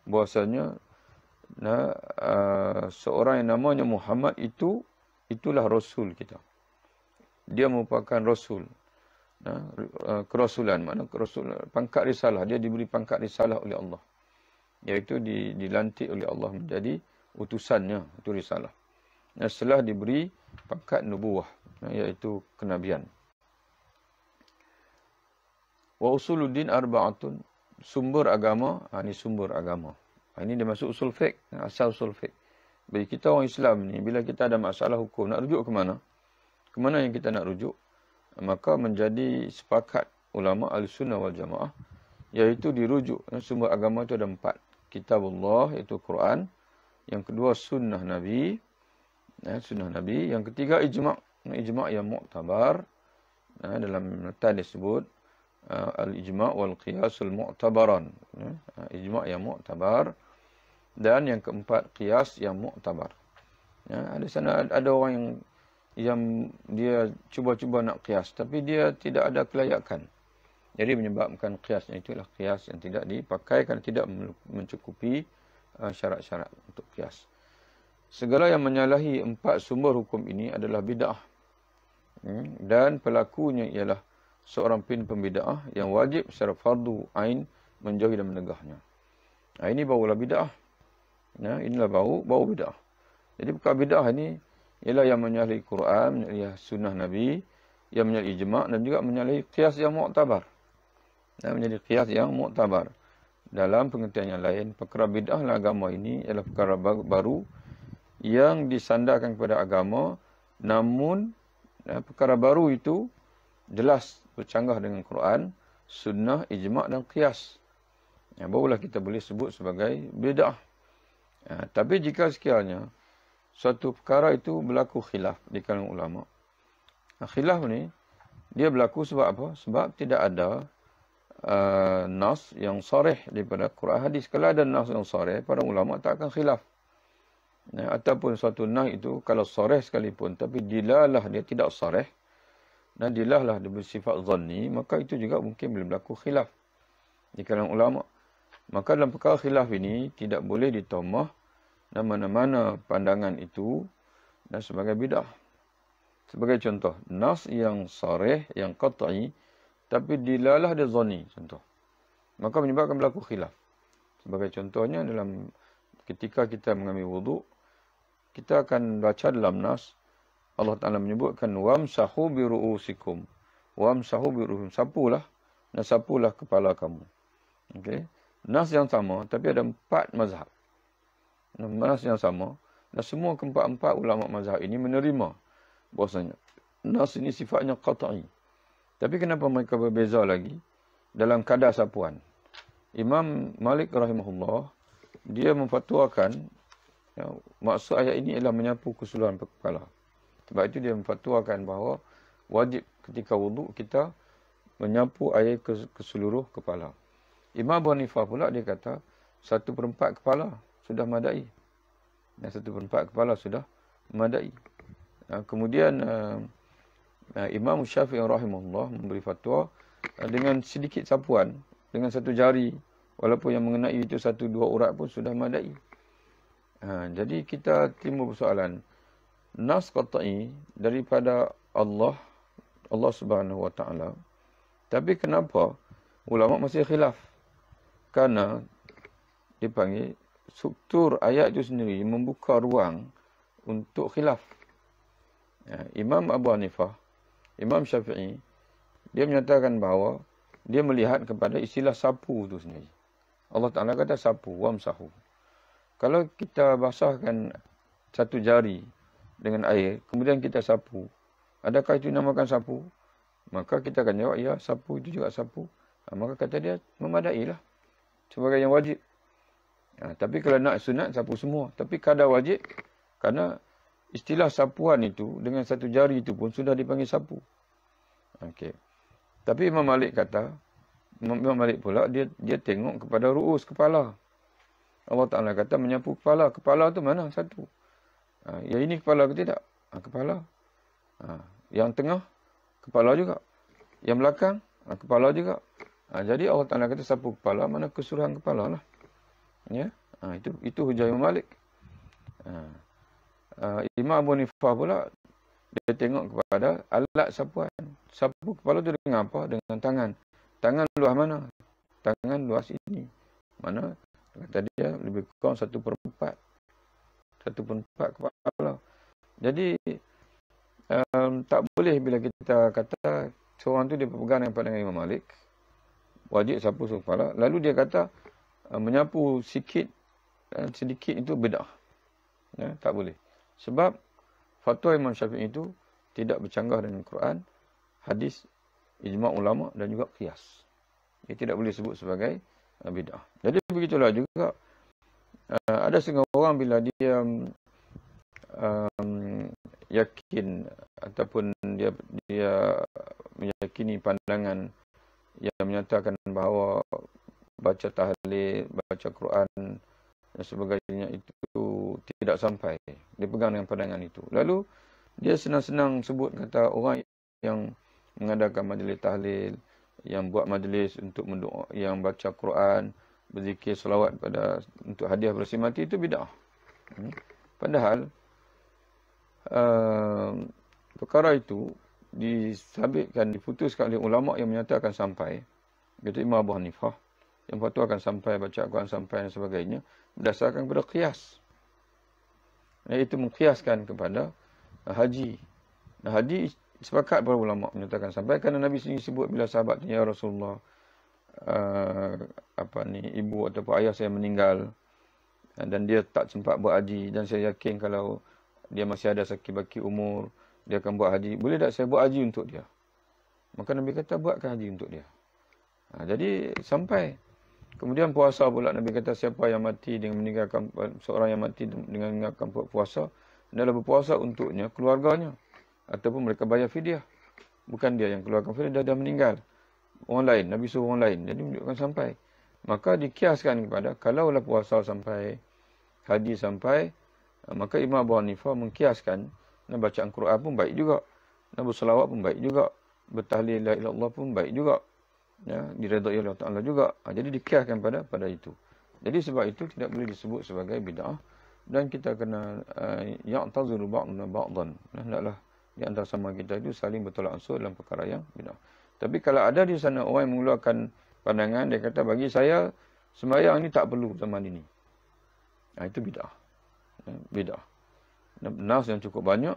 Speaker 1: bahwasanya seorang yang namanya Muhammad itulah Rasul kita. Dia merupakan Rasul. Kerasulan, makna kerasulan, pangkat risalah. Dia diberi pangkat risalah oleh Allah. Iaitu dilantik oleh Allah menjadi utusannya, itu risalah. Setelah diberi pangkat nubuwah, iaitu kenabian. Wa usuluddin arba'atun, sumber agama, ini sumber agama. Ini dia masuk usul fiqh, asal usul fiqh. Bagi kita orang Islam ni, bila kita ada masalah hukum, nak rujuk ke mana? Ke mana yang kita nak rujuk? Maka menjadi sepakat ulama Ahlussunnah wal Jamaah, iaitu dirujuk. Sumber agama itu ada 4. Kitabullah, iaitu Quran. Yang kedua, sunnah Nabi. Sunnah Nabi. Yang ketiga, ijma'. Ijma' yang mu'tabar. Dalam nota disebut al-ijma' wal qiyasul mu'tabaran. Ijma' yang mu'tabar. Dan yang keempat, qiyas yang mu'tabar. Ada sana ada orang yang dia cuba-cuba nak qiyas, tapi dia tidak ada kelayakan. Jadi menyebabkan qiyasnya itulah qiyas yang tidak dipakai kerana tidak mencukupi syarat-syarat untuk qiyas. Segala yang menyalahi 4 sumber hukum ini adalah bid'ah. Dan pelakunya ialah seorang pembid'ah yang wajib secara fardu ain menjauhi dan menegahnya. Ini barulah bid'ah. Inilah baru bid'ah. Jadi perkara bid'ah ini ialah yang menyalahi Quran, menyalahi sunnah Nabi, yang menyalahi ijma' dan juga menyalahi qiyas yang mu'tabar. Menjadi qiyas yang mu'tabar. Dalam pengertian yang lain, perkara bid'ah dalam agama ini ialah perkara baru yang disandarkan kepada agama, namun perkara baru itu jelas bercanggah dengan Quran, sunnah, ijma' dan qiyas. Barulah kita boleh sebut sebagai bid'ah. Tapi jika sekiranya suatu perkara itu berlaku khilaf di kalangan ulama. Khilaf ni dia berlaku sebab apa? Sebab tidak ada nas yang sarih daripada Quran hadis. Kalau ada nas yang sarih, para ulama tak akan khilaf. Ataupun suatu nas itu kalau sarih sekalipun, tapi dilalah dia tidak sarih, dan dilalah dia bersifat zanni, maka itu juga mungkin boleh berlaku khilaf di kalangan ulama. Maka dalam perkara khilaf ini tidak boleh ditomah dan mana-mana pandangan itu dan sebagai bid'ah. Sebagai contoh, nas yang sarih, yang qat'i, tapi dilalah dia zanni, contoh. Maka menyebabkan berlaku khilaf. Sebagai contohnya, dalam ketika kita mengambil wuduk, kita akan baca dalam nas, Allah Ta'ala menyebutkan, wamsahu biru'usikum. Wamsahu biru'usikum. Sapulah, dan sapulah kepala kamu. Okay? Nas yang sama, tapi ada 4 mazhab. Nas yang sama, dan semua keempat-empat ulama mazhab ini menerima bahwasanya nas ini sifatnya qat'i. Tapi kenapa mereka berbeza lagi dalam kadar sapuan? Imam Malik rahimahullah, dia memfatwakan, ya, maksud ayat ini ialah menyapu keseluruhan kepala. Sebab itu dia memfatwakan bahawa wajib ketika wuduk kita menyapu air ke seluruh kepala. Imam Abu Hanifah pula dia kata 1/4 kepala sudah madai. Dan 1/4 kepala sudah madai. Kemudian Imam Syafi'i rahimahullah memberi fatwa dengan sedikit sapuan, dengan satu jari, walaupun yang mengenai itu 1-2 urat pun sudah madai. Jadi kita timbul persoalan, nas qat'i daripada Allah Subhanahu wa taala. Tapi kenapa ulama masih khilaf? Karena dipanggil struktur ayat itu sendiri membuka ruang untuk khilaf. Imam Abu Hanifah, Imam Syafi'i, dia menyatakan bahawa dia melihat kepada istilah sapu itu sendiri. Allah Ta'ala kata sapu, wamsahu. Kalau kita basahkan satu jari dengan air, kemudian kita sapu, adakah itu dinamakan sapu? Maka kita akan jawab, ya, sapu itu juga sapu. Maka kata dia, memadailah sebagai yang wajib. Tapi kalau nak sunat, sapu semua. Tapi kadar wajib, kerana istilah sapuan itu dengan satu jari itu pun sudah dipanggil sapu. Okey. Tapi Imam Malik kata, Imam Malik pula dia tengok kepada ru'us kepala. Allah Ta'ala kata menyapu kepala. Kepala tu mana? Satu. Yang ini kepala ke tidak? Kepala. Yang tengah, kepala juga. Yang belakang, kepala juga. Jadi Allah Ta'ala kata sapu kepala, mana keseluruhan kepala lah. Ya? Itu hujah Imam Malik. Imam Abu Hanifah pula, dia tengok kepada alat sapuan. Sapu kepala tu dengan apa? Dengan tangan. Tangan luas mana? Tangan luas ini. Mana? Kata dia lebih kurang 1/4. 1/4 kepala. Jadi, tak boleh bila kita kata seorang tu dia berpegang dengan pandangan Imam Malik, wajib sapu kepala. Lalu dia kata menyapu sedikit itu bid'ah. Ya, tak boleh. Sebab fatwa Imam Syafi'i itu tidak bercanggah dengan Quran, hadis, ijma' ulama dan juga qiyas. Ia tidak boleh sebut sebagai bid'ah. Jadi begitulah juga ada setengah orang bila dia yakin ataupun dia meyakini pandangan yang menyatakan bahawa baca tahlil, baca Quran dan sebagainya itu tidak sampai. Dia pegang dengan pandangan itu. Lalu dia senang-senang sebut kata orang yang mengadakan majlis tahlil, yang buat majlis untuk mendoa, yang baca Quran, berzikir selawat untuk hadiah bersih mati, itu bid'ah. Padahal perkara itu disabitkan, diputuskan oleh ulama yang menyatakan sampai. Iaitu Imam Abu Hanifah yang fatwakan sampai, baca Quran sampai dan sebagainya berdasarkan kepada qiyas. Iaitu mengkiaskan kepada haji. Haji sepakat para ulama menyatakan sampai, kerana Nabi sendiri sebut bila sahabat tanya, ya Rasulullah, ibu ataupun ayah saya meninggal dan dia tak sempat buat haji, dan saya yakin kalau dia masih ada sakit baki umur, dia akan buat haji. Boleh tak saya buat haji untuk dia? Maka Nabi kata buatkan haji untuk dia. Jadi sampai. Kemudian puasa pula, Nabi kata siapa yang mati dengan meninggalkan, seorang yang mati dengan meninggalkan puasa, adalah berpuasa untuknya keluarganya, ataupun mereka bayar fidyah. Bukan dia yang keluarkan fidyah, dia dah meninggal. Orang lain, Nabi suruh orang lain. Jadi menunjukkan sampai. Maka dikiaskan kepada, kalaulah puasa sampai, haji sampai, maka Imam Abu Hanifah mengkiaskan, nak bacaan Quran pun baik juga, nak berselawat pun baik juga, bertahlil la ilaha illallah pun baik juga, ya, diredai oleh Allah Ta'ala juga. Jadi dikiaskan pada itu. Jadi sebab itu tidak boleh disebut sebagai bid'ah, dan kita kena ya'taziru ba'duna ba'dan. Hendaklah di antara sama kita itu saling bertolak ansur dalam perkara yang bid'ah. Tapi kalau ada di sana orang yang mengeluarkan pandangan, dia kata bagi saya sembahyang ini tak perlu zaman ini, itu bid'ah. Bid'ah. Nas yang cukup banyak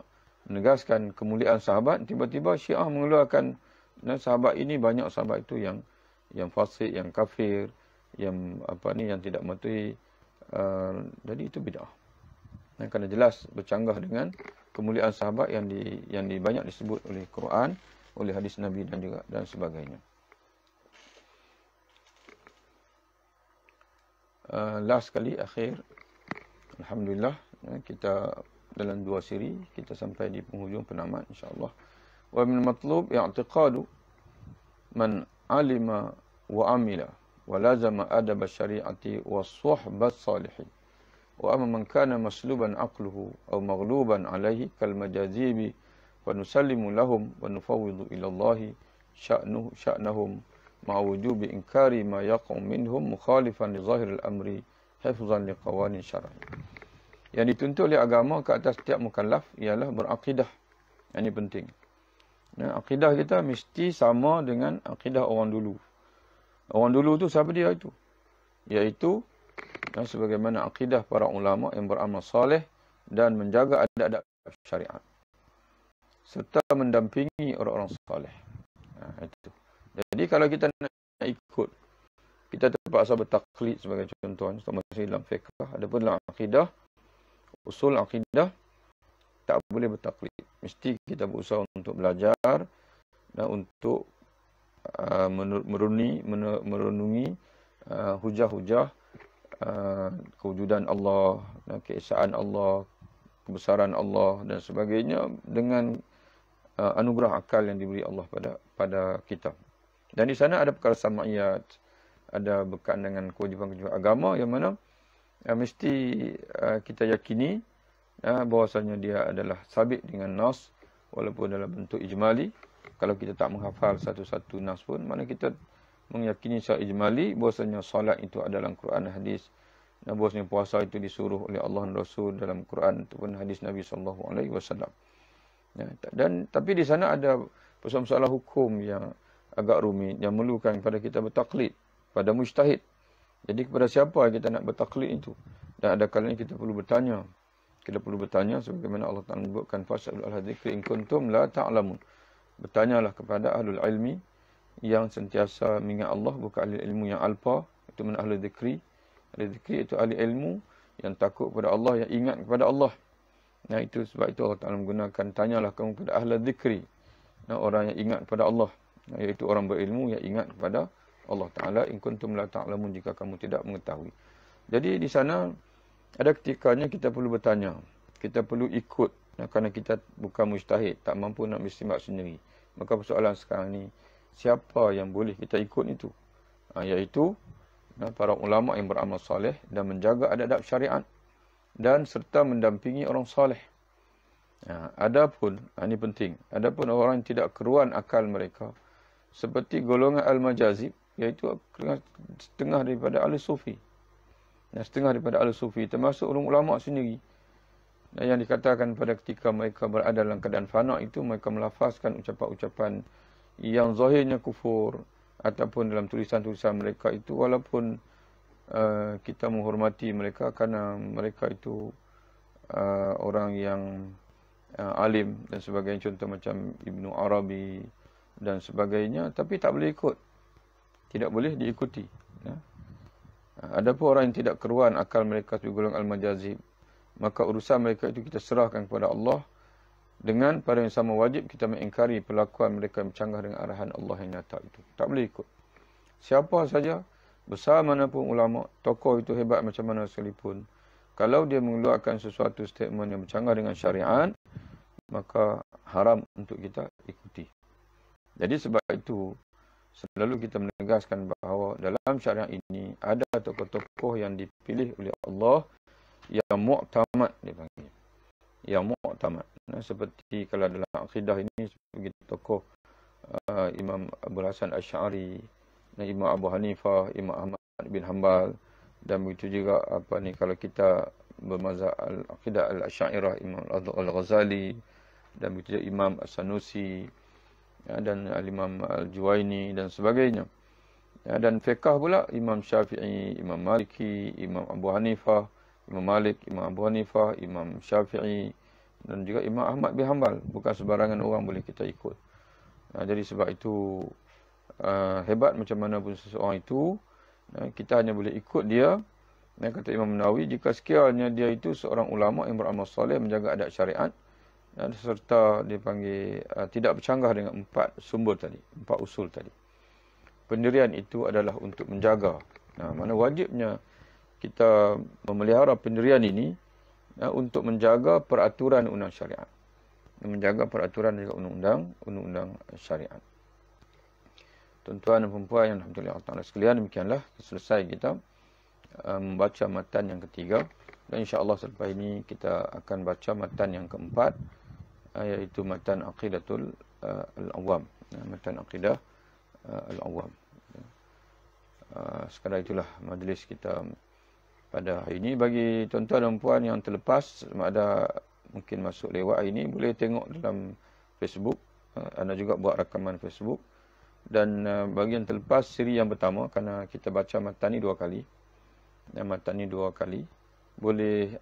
Speaker 1: menegaskan kemuliaan sahabat, tiba-tiba Syiah mengeluarkan sahabat ini, banyak sahabat itu yang fasik, yang kafir, yang yang tidak mematuhi. Jadi itu bid'ah. Dan kerana jelas bercanggah dengan kemuliaan sahabat yang banyak disebut oleh Quran oleh hadis Nabi dan sebagainya. Last kali, akhir, alhamdulillah, kita dalam 2 siri kita sampai di penghujung penamat insya-Allah. Wa min matlub i'tiqadu man alima wa amila wa lazama adab syari'ati was suhbat salihin. Wa amma man kana masluban aqluhu aw maghluban alayhi kal majazibi wa nusallimu lahum wa nufawwidu ila Allah sya'nahum ma'a wujubi inkari ma yaqum minhum mukhalifan li zahiril amri hifzan li qawanin syar'i. Yang dituntut oleh agama ke atas setiap mukallaf ialah berakidah. Ini penting. Nah, akidah kita mesti sama dengan akidah orang dulu. Orang dulu tu siapa dia itu? Iaitu sebagaimana akidah para ulama yang beramal saleh dan menjaga adab-adab syariat serta mendampingi orang-orang saleh. Itu. Jadi kalau kita nak ikut, kita terpaksa bertaklid sebagai contoh, masih dalam fiqh, adapun dalam akidah, usul akidah, tak boleh bertaklid. Mesti kita berusaha untuk belajar dan untuk merenungi hujah-hujah kewujudan Allah, keesaan Allah, kebesaran Allah dan sebagainya dengan anugerah akal yang diberi Allah pada kita. Dan di sana ada perkara sama'iyat, ada berkaitan dengan kewajipan-kewajipan agama yang mana mesti kita yakini bahwasanya dia adalah sabit dengan nas walaupun dalam bentuk ijmali. Kalau kita tak menghafal satu-satu nas pun, mana kita meyakini secara ijmali bahwasanya solat itu adalah Quran dan hadis, dan bahwasanya puasa itu disuruh oleh Allah dan Rasul dalam Quran ataupun hadis Nabi SAW. Dan tapi di sana ada persoalan hukum yang agak rumit yang memerlukan kepada kita bertaklid pada mujtahid. Jadi kepada siapa kita nak bertaklid itu? Dan ada kalanya kita perlu bertanya. Kita perlu bertanya sebagaimana Allah Taala menyebutkan fasalul ahli-dzikri in kuntum la ta'lamun. Bertanyalah kepada ahlul ilmi yang sentiasa mengingat Allah, bukan ahli ilmu yang alpa, itu mana ahli dzikri. Ahli dzikri itu ahli ilmu yang takut kepada Allah, yang ingat kepada Allah. Nah, itu sebab itu Allah Taala menggunakan tanyalah kamu kepada ahli dzikri. Nah, orang yang ingat kepada Allah, iaitu orang berilmu yang ingat kepada Allah Ta'ala, in kuntum la ta'lamun, jika kamu tidak mengetahui. Jadi di sana ada ketikanya kita perlu bertanya, kita perlu ikut, kerana kita bukan mujtahid, tak mampu nak istimak sendiri. Maka persoalan sekarang ni, siapa yang boleh kita ikut itu? Iaitu para ulama yang beramal saleh dan menjaga adab-adab syariat dan serta mendampingi orang saleh. Adapun, ini penting, adapun orang yang tidak keruan akal mereka, seperti golongan al-majazib, iaitu setengah daripada ahli sufi. Setengah daripada ahli sufi, termasuk ulama sendiri. Yang dikatakan pada ketika mereka berada dalam keadaan fana itu, mereka melafazkan ucapan-ucapan yang zahirnya kufur, ataupun dalam tulisan-tulisan mereka itu, walaupun kita menghormati mereka kerana mereka itu orang yang alim dan sebagainya, contoh macam Ibnu Arabi dan sebagainya, tapi tak boleh ikut. Tidak boleh diikuti. Adapun orang yang tidak keruan akal mereka sebagai golongan al-majazib, maka urusan mereka itu kita serahkan kepada Allah. Dengan pada yang sama wajib kita mengingkari perlakuan mereka yang bercanggah dengan arahan Allah yang nyata itu. Tak boleh ikut. Siapa saja, besar manapun ulama, tokoh itu hebat macam mana sekalipun, kalau dia mengeluarkan sesuatu statement yang bercanggah dengan syariat, maka haram untuk kita ikuti. Jadi sebab itu, selalu kita menegaskan bahawa dalam syariat ini ada tokoh-tokoh yang dipilih oleh Allah yang mu'tamad, dipanggil. Yang mu'tamad. Seperti kalau dalam akidah ini, seperti tokoh Imam Abu Hasan Asy'ari, Imam Abu Hanifah, Imam Ahmad bin Hanbal, dan begitu juga kalau kita bermazhab al-aqidah al-Asy'ariyah, Imam Al-Ghazali, dan begitu juga Imam As-Sanusi, dan Imam Al-Juwaini dan sebagainya. Dan fiqh pula Imam Syafi'i, Imam Maliki, Imam Abu Hanifah, Imam Malik, Imam Abu Hanifah, Imam Syafi'i, dan juga Imam Ahmad bin Hanbal. Bukan sebarangan orang boleh kita ikut. Jadi sebab itu hebat macam mana pun seseorang itu, kita hanya boleh ikut dia. Kata Imam Nawawi, jika sekiranya dia itu seorang ulama yang beramal soleh, menjaga adab syariat, dan serta dipanggil tidak bercanggah dengan 4 sumber tadi, 4 usul tadi. Pendirian itu adalah untuk menjaga. Mana wajibnya kita memelihara pendirian ini untuk menjaga peraturan undang syariat. Menjaga peraturan juga undang-undang syariat. Tuan-tuan dan puan yang alhamdulillah Allah sekalian, demikianlah selesai kita membaca matan yang ketiga. Dan insya-Allah selepas ini kita akan baca matan yang keempat, iaitu matan Aqidatul Al-Awwam. Matan Aqidah Al-Awwam. Sekadar itulah majlis kita pada hari ini. Bagi tuan-tuan dan puan yang terlepas, ada mungkin masuk lewat hari ini, boleh tengok dalam Facebook. Anda juga buat rakaman Facebook. Dan bagi yang terlepas siri yang pertama, kerana kita baca matan ni 2 kali. Matan ni 2 kali. Boleh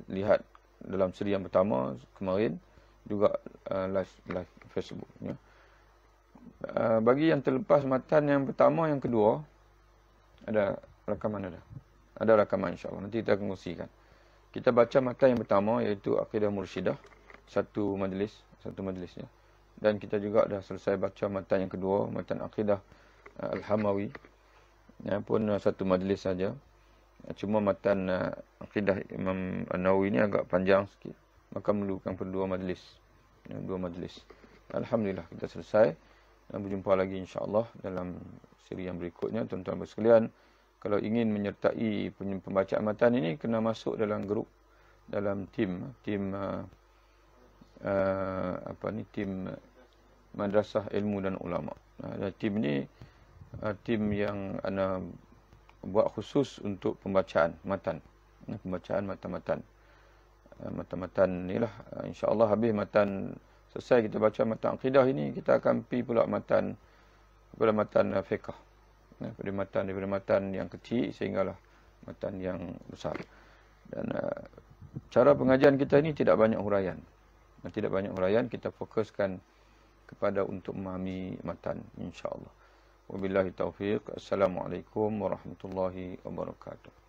Speaker 1: lihat dalam siri yang pertama kemarin juga live Facebook ya. Bagi yang terlepas matan yang pertama, yang kedua, ada rakaman rakaman insya-Allah. Nanti kita akan kongsikan. Kita baca matan yang pertama, iaitu Aqidah Mursyidah, satu majlis ya. Dan kita juga dah selesai baca matan yang kedua, matan Aqidah Al-Hamawi. Ya, pun satu majlis saja. Cuma matan Aqidah Imam An-Nawawi ni agak panjang sikit, maka memerlukan 2 majlis. 2 majlis. Alhamdulillah kita selesai. Dan berjumpa lagi insya-Allah dalam siri yang berikutnya. Tuan-tuan sekalian, kalau ingin menyertai pembacaan matan ini, kena masuk dalam grup, dalam tim tim Madrasah Ilmu dan Ulama. Tim ni tim yang ana buat khusus untuk pembacaan matan. Pembacaan matan-matan. Matan-matan inilah insya-Allah habis matan selesai kita baca matan akidah ini, kita akan pergi pula matan fiqh. Daripada matan yang kecil sehinggalah matan yang besar. Dan cara pengajian kita ini tidak banyak huraian. Kita fokuskan kepada untuk memahami matan insya-Allah. Wabillahi taufiq. Assalamualaikum warahmatullahi wabarakatuh.